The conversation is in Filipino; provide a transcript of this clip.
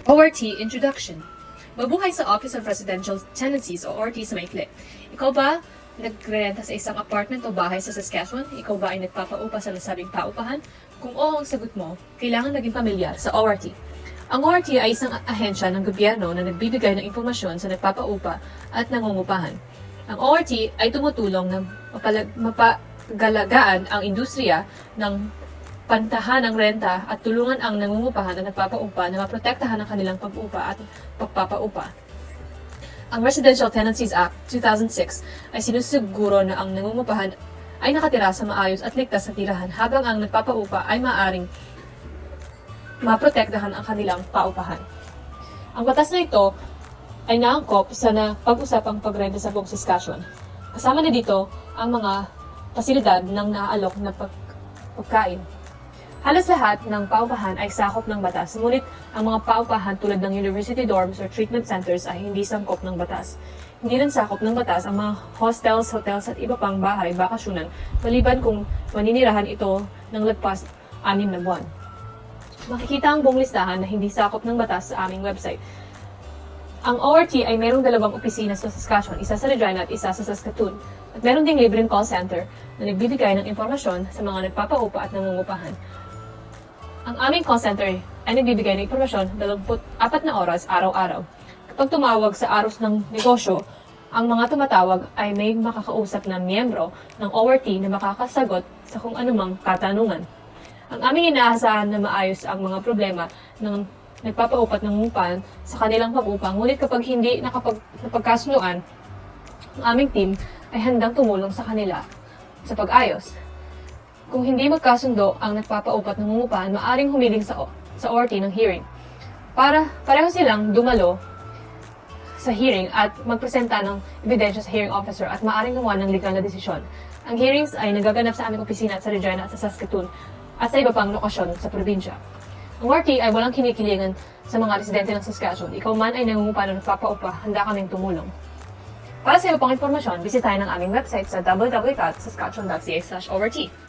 ORT Introduction. Mabuhay sa Office of Residential Tenancies o ORT sa maikli. Ikaw ba nagrerenta sa isang apartment o bahay sa Saskatchewan? Ikaw ba ay nagpapaupa sa nasabing paupahan? Kung oo ang sagot mo, kailangan maging pamilyar sa ORT. Ang ORT ay isang ahensya ng gobyerno na nagbibigay ng impormasyon sa nagpapaupa at nangungupahan. Ang ORT ay tumutulong na mapagalagaan ang industriya ng pantahan ng renta at tulungan ang nangungupahan at nagpapaupa na maprotektahan ang kanilang pag-upa at pagpapaupa. Ang Residential Tenancies Act 2006 ay sinusiguro na ang nangungupahan ay nakatira sa maayos at ligtas na tirahan habang ang nagpapaupa ay maaaring maprotektahan ang kanilang paupahan. Ang batas na ito ay naangkop sa pag-usapang pagrenta sa buong Saskatchewan. Kasama na dito ang mga pasilidad ng naaalok na pagkain. Halos lahat ng paupahan ay sakop ng batas, ngunit ang mga paupahan tulad ng university dorms or treatment centers ay hindi sangkop ng batas. Hindi rin sakop ng batas ang mga hostels, hotels at iba pang bahay, bakasyonan, maliban kung maninirahan ito ng lagpas 6 na buwan. Makikita ang buong listahan na hindi sakop ng batas sa aming website. Ang ORT ay mayroong 2 opisina sa Saskatchewan, isa sa Regina at isa sa Saskatoon. At meron ding libreng call center na nagbibigay ng impormasyon sa mga nagpapaupa at nangungupahan. Ang aming call center ay nagbibigay ng impormasyon 24 na oras araw-araw. Kapag tumawag sa aros ng negosyo, ang mga tumatawag ay may makakausap na miyembro ng ORT na makakasagot sa kung anumang katanungan. Ang aming inaasahan na maayos ang mga problema ng nagpapaupa at nangungupahan sa kanilang pag-upa, ngunit kapag hindi napagkasunduan, ang aming team ay handang tumulong sa kanila sa pag-ayos. Kung hindi magkasundo ang nagpapaupa at nangungupahan, maaring humiling sa ORT ng hearing. Pareho silang dumalo sa hearing at magpresenta ng ebidensya sa hearing officer at maaring gumawa ng legal na desisyon. Ang hearings ay nagaganap sa aming opisina at sa Regina at sa Saskatoon at sa iba pang lokasyon sa probinsya. Ang ORT ay walang kinikilingan sa mga residente ng Saskatchewan. Ikaw man ay nangungupa na nagpapaupa, handa kaming tumulong. Para sa iba pang impormasyon, bisitahin ang aming website sa www.saskatchewan.ca/ORT.